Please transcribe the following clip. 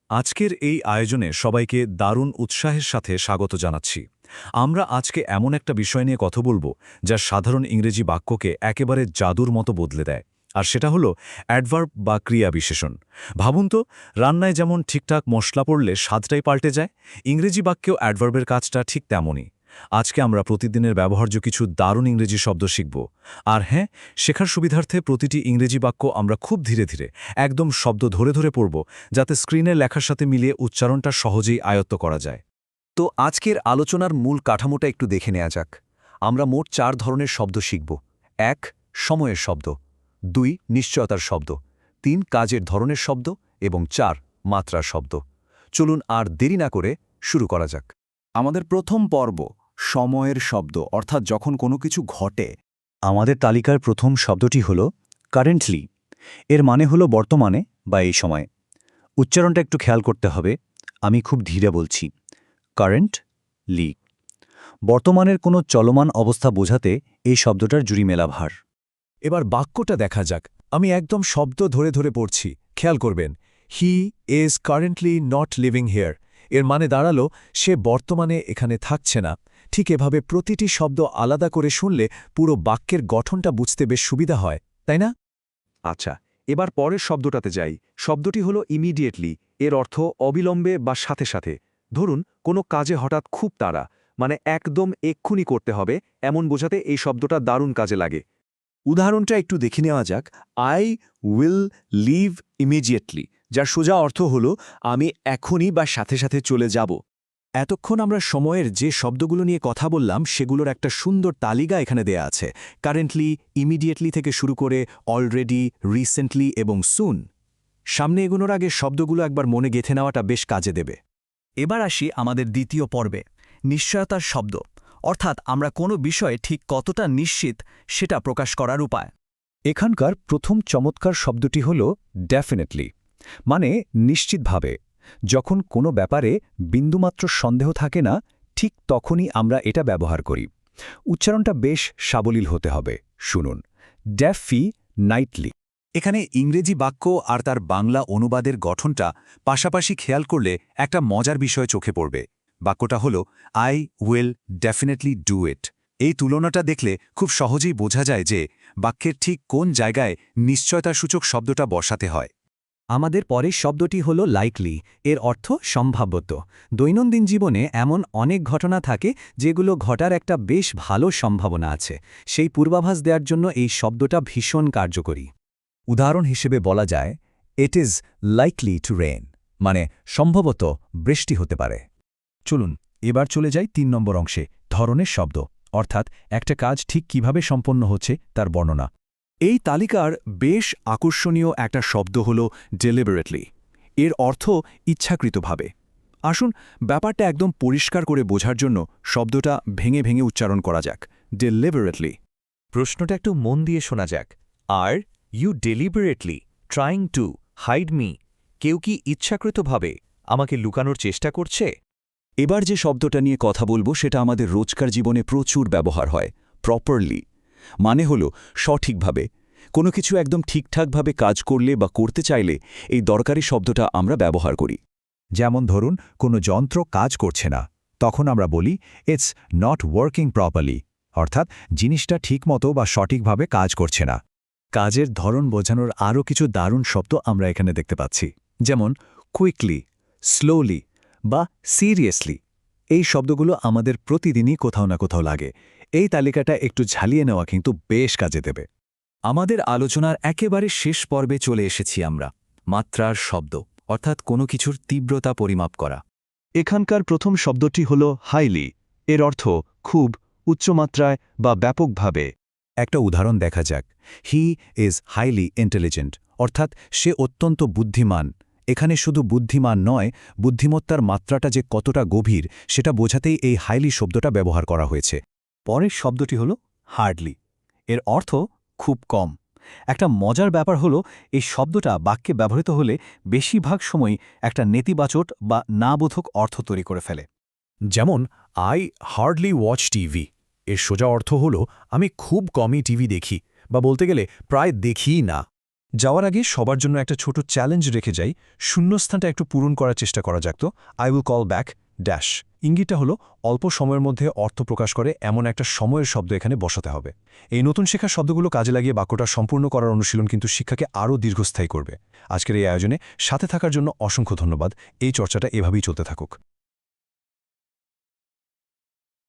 আজকের এই আয়োজনে সবাইকে দারুণ উৎসাহের সাথে স্বাগত জানাচ্ছি। আমরা আজকে এমন একটা বিষয় নিয়ে কথা বলবো যা সাধারণ ইংরেজি বাক্যকে একেবারে জাদুর মতো বদলে দেয়। আর সেটা হলো অ্যাডভার্ব বা ক্রিয়া বিশেষণ। ভাবুন তো, রান্নায় যেমন ঠিকঠাক মশলা পড়লে স্বাদটাই পাল্টে যায়, ইংরেজি বাক্যেও অ্যাডভার্বের কাজটা ঠিক তেমনই। আজকে আমরা প্রতিদিনের ব্যবহার্য কিছু দারুণ ইংরেজি শব্দ শিখব। আর হ্যাঁ, শেখার সুবিধার্থে প্রতিটি ইংরেজি বাক্য আমরা খুব ধীরে ধীরে একদম শব্দ ধরে ধরে পড়ব, যাতে স্ক্রিনের লেখার সাথে মিলিয়ে উচ্চারণটা সহজেই আয়ত্ত করা যায়। তো আজকের আলোচনার মূল কাঠামোটা একটু দেখে নেওয়া যাক। আমরা মোট 4 ধরনের শব্দ শিখব। 1 সময়ের শব্দ, 2 নিশ্চয়তার শব্দ, 3 কাজের ধরনের শব্দ এবং 4 মাত্রার শব্দ। চলুন আর দেরি না করে শুরু করা যাক। আমাদের প্রথম পর্ব সময়ের শব্দ, অর্থাৎ যখন কোনো কিছু ঘটে। আমাদের তালিকার প্রথম শব্দটি হল কারেন্টলি। এর মানে হলো বর্তমানে বা এই সময়ে। উচ্চারণটা একটু খেয়াল করতে হবে। আমি খুব ধীরে বলছি, কারেন্টলি। বর্তমানের কোনো চলমান অবস্থা বোঝাতে এই শব্দটার জুড়ি মেলা ভার। এবার বাক্যটা দেখা যাক। আমি একদম শব্দ ধরে ধরে পড়ছি, খেয়াল করবেন। He is currently not living here. এর মানে দাঁড়ালো, সে বর্তমানে এখানে থাকছে না। ঠিক এভাবে প্রতিটি শব্দ আলাদা করে শুনলে পুরো বাক্যের গঠনটা বুঝতে বেশ সুবিধা হয়, তাই না? আচ্ছা, এবার পরের শব্দটাতে যাই। শব্দটি হলো ইমিডিয়েটলি। এর অর্থ অবিলম্বে বা সাথে সাথে। ধরুন কোনো কাজে হঠাৎ খুব তাড়া, মানে একদম এক্ষুনি করতে হবে, এমন বোঝাতে এই শব্দটা দারুণ কাজে লাগে। উদাহরণটা একটু দেখে নেওয়া যাক। আই উইল লিভ ইমিডিয়েটলি, যার সোজা অর্থ হলো আমি এখনই বা সাথে সাথে চলে যাব। এতক্ষণ আমরা সময়ের যে শব্দগুলো নিয়ে কথা বললাম সেগুলোর একটা সুন্দর তালিকা এখানে দেয়া আছে। কারেন্টলি, ইমিডিয়েটলি থেকে শুরু করে অলরেডি, রিসেন্টলি এবং সুন। সামনে এগোনোর আগে শব্দগুলো একবার মনে গেঁথে নেওয়াটা বেশ কাজে দেবে। এবার আসি আমাদের দ্বিতীয় পর্বে, নিশ্চয়তার শব্দ, অর্থাৎ আমরা কোনো বিষয়ে ঠিক কতটা নিশ্চিত সেটা প্রকাশ করার উপায়। এখানকার প্রথম চমৎকার শব্দটি হল ডেফিনেটলি, মানে নিশ্চিতভাবে। যখন কোনো ব্যাপারে বিন্দুমাত্র সন্দেহ থাকে না, ঠিক তখনই আমরা এটা ব্যবহার করি। উচ্চারণটা বেশ সাবলীল হতে হবে। শুনুন, ডেফি নাইটলি। এখানে ইংরেজি বাক্য আর তার বাংলা অনুবাদের গঠনটা পাশাপাশি খেয়াল করলে একটা মজার বিষয় চোখে পড়বে। বাক্যটা হলো I will definitely do it. এই তুলনাটা দেখলে খুব সহজেই বোঝা যায় যে বাক্যের ঠিক কোন জায়গায় নিশ্চয়তাসূচক শব্দটা বসাতে হয়। আমাদের পরের শব্দটি হল লাইকলি। এর অর্থ সম্ভাব্যত। দৈনন্দিন জীবনে এমন অনেক ঘটনা থাকে যেগুলো ঘটার একটা বেশ ভালো সম্ভাবনা আছে। সেই পূর্বাভাস দেওয়ার জন্য এই শব্দটা ভীষণ কার্যকরী। উদাহরণ হিসেবে বলা যায়, it is likely to rain, মানে সম্ভবত বৃষ্টি হতে পারে। চলুন এবার চলে যাই ৩ নম্বর অংশে, ধরনের শব্দ, অর্থাৎ একটা কাজ ঠিক কিভাবে সম্পন্ন হচ্ছে তার বর্ণনা। এই তালিকার বেশ আকর্ষণীয় একটা শব্দ হল ডেলিবারেটলি। এর অর্থ ইচ্ছাকৃতভাবে। আসুন ব্যাপারটা একদম পরিষ্কার করে বোঝার জন্য শব্দটা ভেঙে ভেঙে উচ্চারণ করা যাক। ডেলিবারেটলি। প্রশ্নটা একটু মন দিয়ে শোনা যাক। Are you deliberately trying to hide me? কেউ কি ইচ্ছাকৃতভাবে আমাকে লুকানোর চেষ্টা করছে? এবার যে শব্দটা নিয়ে কথা বলবো সেটা আমাদের রোজকার জীবনে প্রচুর ব্যবহার হয়। প্রপারলি মানে হলো সঠিকভাবে। কোনো কিছু একদম ঠিকঠাকভাবে কাজ করলে বা করতে চাইলে এই দরকারি শব্দটা আমরা ব্যবহার করি। যেমন ধরুন, কোনো যন্ত্র কাজ করছে না, তখন আমরা বলি ইটস নট ওয়ার্কিং প্রপারলি, অর্থাৎ জিনিসটা ঠিকমতো বা সঠিকভাবে কাজ করছে না। কাজের ধরন বোঝানোর আরও কিছু দারুণ শব্দ আমরা এখানে দেখতে পাচ্ছি, যেমন কুইকলি, স্লোলি বা সিরিয়াসলি। এই শব্দগুলো আমাদের প্রতিদিনই কোথাও না কোথাও লাগে। এই তালিকাটা একটু ঝালিয়ে নেওয়া কিন্তু বেশ কাজে দেবে। আমাদের আলোচনার একেবারে শেষ পর্বে চলে এসেছি আমরা, মাত্রার শব্দ, অর্থাৎ কোনো কিছুর তীব্রতা পরিমাপ করা। এখানকার প্রথম শব্দটি হল হাইলি। এর অর্থ খুব, উচ্চমাত্রায় বা ব্যাপকভাবে। একটা উদাহরণ দেখা যাক। হি ইজ হাইলি ইন্টেলিজেন্ট, অর্থাৎ সে অত্যন্ত বুদ্ধিমান। এখানে শুধু বুদ্ধিমান নয়, বুদ্ধিমত্তার মাত্রাটা যে কতটা গভীর সেটা বোঝাতেই এই হাইলি শব্দটা ব্যবহার করা হয়েছে। পরের শব্দটি হল হার্ডলি। এর অর্থ খুব কম। একটা মজার ব্যাপার হলো, এই শব্দটা বাক্যে ব্যবহৃত হলে বেশিরভাগ সময়ই একটা নেতিবাচক বা নাবোধক অর্থ তৈরি করে ফেলে। যেমন আই হার্ডলি ওয়াচ টিভি। এর সোজা অর্থ হল আমি খুব কমই টিভি দেখি, বা বলতে গেলে প্রায় দেখিই না। যাওয়ার আগে সবার জন্য একটা ছোট চ্যালেঞ্জ রেখে যাই, শূন্যস্থানটা একটু পূরণ করার চেষ্টা করা যাক তো। I will call back dash. ইঙ্গিতটা হলো অল্প সময়ের মধ্যে অর্থ প্রকাশ করে এমন একটা সময়ের শব্দ এখানে বসাতে হবে। এই নতুন শেখা শব্দগুলো কাজে লাগিয়ে বাক্যটা সম্পূর্ণ করার অনুশীলন কিন্তু শিক্ষাকে আরও দীর্ঘস্থায়ী করবে। আজকের এই আয়োজনে সাথে থাকার জন্য অসংখ্য ধন্যবাদ। এই চর্চাটা এভাবেই চলতে থাকুক।